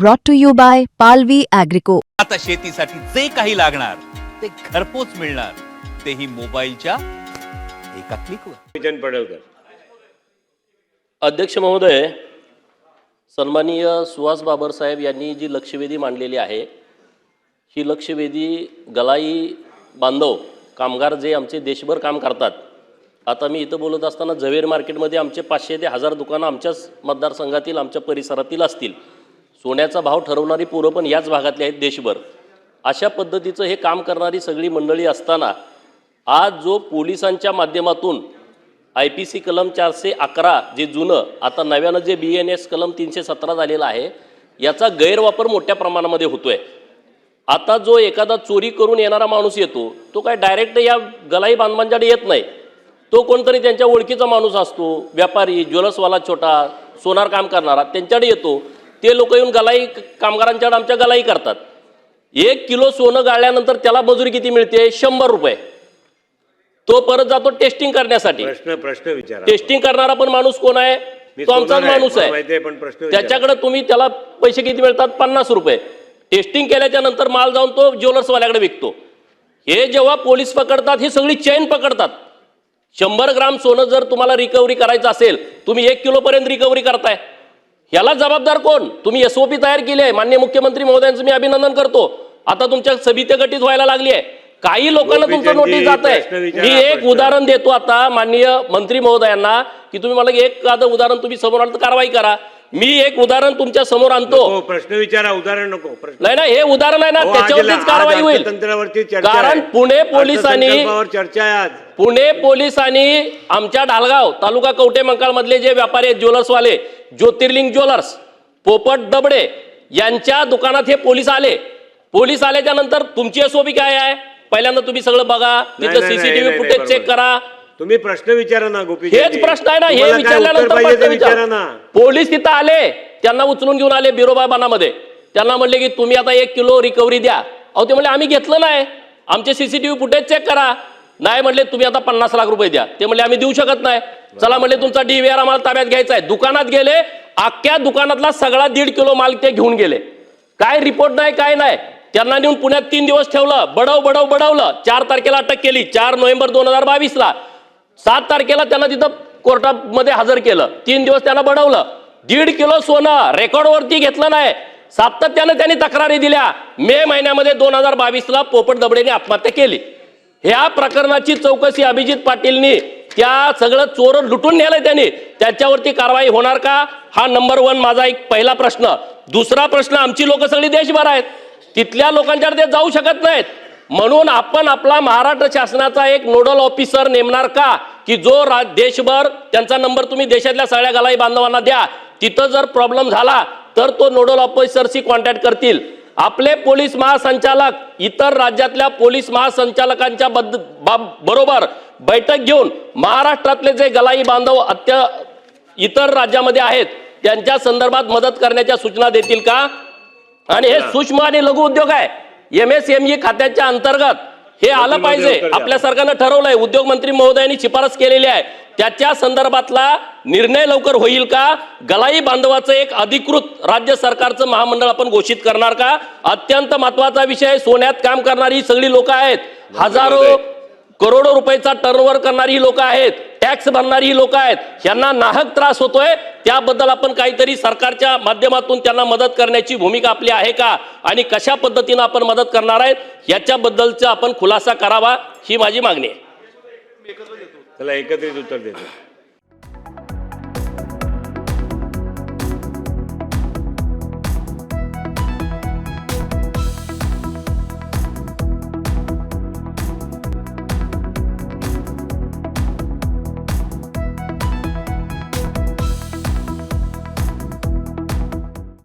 brought to you by Palvi Agrico. आता शेतीसाठी जे काही लागणार ते घरपोच मिळणार, तेही मोबाईलच्या एका क्लिकवर. अध्यक्ष महोदय, सन्माननीय सुहास बाबर साहेब यांनी जी लक्षवेधी मांडलेली आहे, ही लक्षवेधी गलाई बांधव कामगार जे आमचे देशभर काम करतात. आता मी इथं बोलत असताना झवेर मार्केटमध्ये आमचे 500 ते 1000 दुकानं आमच्याच मतदारसंघातील आमच्या परिसरातील असतील. सोन्याचा भाव ठरवणारी पोरं पण याच भागातली आहेत देशभर. अशा पद्धतीचं हे काम करणारी सगळी मंडळी असताना आज जो पोलिसांच्या माध्यमातून IPC कलम 411 जे जुनं आता नव्यानं जे BNS कलम 317 झालेलं आहे, याचा गैरवापर मोठ्या प्रमाणामध्ये होतोय. आता जो एखादा चोरी करून येणारा माणूस येतो, तो काय डायरेक्ट या गलाई बांधवांच्याकडे येत नाही. तो कोणतरी त्यांच्या ओळखीचा माणूस असतो, व्यापारी, ज्वेलर्सवाला छोटा, सोनार काम करणारा, त्यांच्याकडे येतो. ते लोक येऊन गलाई कामगारांच्याकडे आमच्या गलाई करतात. 1 किलो सोनं गाळल्यानंतर त्याला मजुरी किती मिळते? 100 रुपये. तो परत जातो टेस्टिंग करण्यासाठी. प्रश्न विचारा. टेस्टिंग करणारा पण माणूस कोण आहे? तो आमचाच माणूस आहे. त्याच्याकडे तुम्ही त्याला पैसे किती मिळतात? 50 रुपये. टेस्टिंग केल्याच्या नंतर माल जाऊन तो ज्वेलर्सवाल्याकडे विकतो. हे जेव्हा पोलीस पकडतात, ही सगळी चेन पकडतात. 100 ग्राम सोनं जर तुम्हाला रिकव्हरी करायचं असेल, तुम्ही 1 किलो पर्यंत रिकव्हरी करताय. याला जबाबदार कोण? तुम्ही SOP तयार केली आहे. माननीय मुख्यमंत्री महोदयांचं मी अभिनंदन करतो. आता तुमच्या समिती गठीत व्हायला लागली आहे. काही लोकांना तुमचं नोटीस जात आहे. मी एक उदाहरण देतो आता माननीय मंत्री महोदयांना, की तुम्ही मला एखादं उदाहरण तुम्ही समोर आणलं तर कारवाई करा. मी एक उदाहरण तुमच्या समोर आणतो. प्रश्न विचारा, उदाहरण नको. नाही ना, हे उदाहरण आहे ना, त्याच्यावरतीच कारवाई होईल. कारण पुणे पोलिसांनी आमच्या ढालगाव तालुका कवठे मंकाळ मधले जे व्यापारी आहेत, ज्वेलर्सवाले, ज्योतिर्लिंग ज्वेलर्स, पोपट दबडे यांच्या दुकानात हे पोलीस आले. पोलीस आल्याच्या नंतर तुमची SOP काय आहे? पहिल्यांदा तुम्ही सगळं बघा, तिथं CCTV फुटेज चेक करा. तुम्ही प्रश्न विचारा ना गोपी. हेच प्रश्न आहे ना, हे विचारल्यानंतर प्रश्न विचारा ना. पोलीस तिथं आले, त्यांना उचलून घेऊन आले बिरोबाबानामध्ये. त्यांना म्हणले की तुम्ही आता 1 किलो रिकव्हरी द्या. अहो ते म्हणले आम्ही घेतलं नाही, आमचे CCTV फुटेज चेक करा. नाही म्हणले तुम्ही आता 50 लाख रुपये द्या. ते म्हणले आम्ही देऊ शकत नाही. चला म्हणले तुमचा DVR आम्हाला ताब्यात घ्यायचा आहे. दुकानात गेले, अख्ख्या दुकानातला सगळा 1.5 किलो माल ते घेऊन गेले. काय रिपोर्ट नाही, काय नाही. त्यांना नेऊन पुण्यात 3 दिवस ठेवलं. बडवलं. 4 तारखेला अटक केली, 4 नोव्हेंबर 2022ला. 7 तारखेला त्यांना तिथं कोर्टामध्ये हजर केलं. 3 दिवस त्यांना बडवलं. 1.5 किलो सोनं रेकॉर्डवरती घेतलं नाही. सातत्यानं त्यांनी तक्रारी दिल्या. मे महिन्यामध्ये 2022ला पोपट दबडेने आत्महत्या केली. ह्या प्रकरणाची चौकशी अभिजित पाटीलनी, त्या सगळं चोर लुटून नेलंय त्यांनी, त्याच्यावरती कारवाई होणार का? हा नंबर 1 माझा एक पहिला प्रश्न. दुसरा प्रश्न, आमची लोक सगळी देशभर आहेत, तिथल्या लोकांच्याकडे ते जाऊ शकत नाहीत. म्हणून आपण आपला महाराष्ट्र शासनाचा एक नोडल ऑफिसर नेमणार का, की जो देशभर त्यांचा नंबर तुम्ही देशातल्या सगळ्या गलाई बांधवांना द्या. तिथं जर प्रॉब्लेम झाला तर तो नोडल ऑफिसरशी कॉन्टॅक्ट करतील. आपले पोलीस महासंचालक इतर राज्यातल्या पोलीस महासंचालकांच्या बरोबर बैठक घेऊन महाराष्ट्रातले जे गलाई बांधव इतर राज्यामध्ये आहेत त्यांच्या संदर्भात मदत करण्याच्या सूचना देतील का? आणि हे सूक्ष्म आणि लघु उद्योग आहे, MSME खात्याच्या अंतर्गत हे आलं पाहिजे. आपल्या सरकारनं ठरवलंय, उद्योग मंत्री महोदयांनी शिफारस केलेली आहे. त्याच्या संदर्भातला निर्णय लवकर होईल का? गलाई बांधवाचं एक अधिकृत राज्य सरकारचं महामंडळ आपण घोषित करणार का? अत्यंत महत्वाचा विषय. सोन्यात काम करणारी सगळी लोक आहेत, हजारो करोडो रुपयाचा टर्नओव्हर करणारी ही लोक आहेत, टॅक्स भरणारी ही लोक आहेत. यांना नाहक त्रास होतोय. त्याबद्दल आपण काहीतरी सरकारच्या माध्यमातून त्यांना मदत करण्याची भूमिका आपली आहे का, आणि कशा पद्धतीने आपण मदत करणार आहेत याच्याबद्दलचा आपण खुलासा करावा, ही माझी मागणी आहे. चला एकत्रित उत्तर देतो.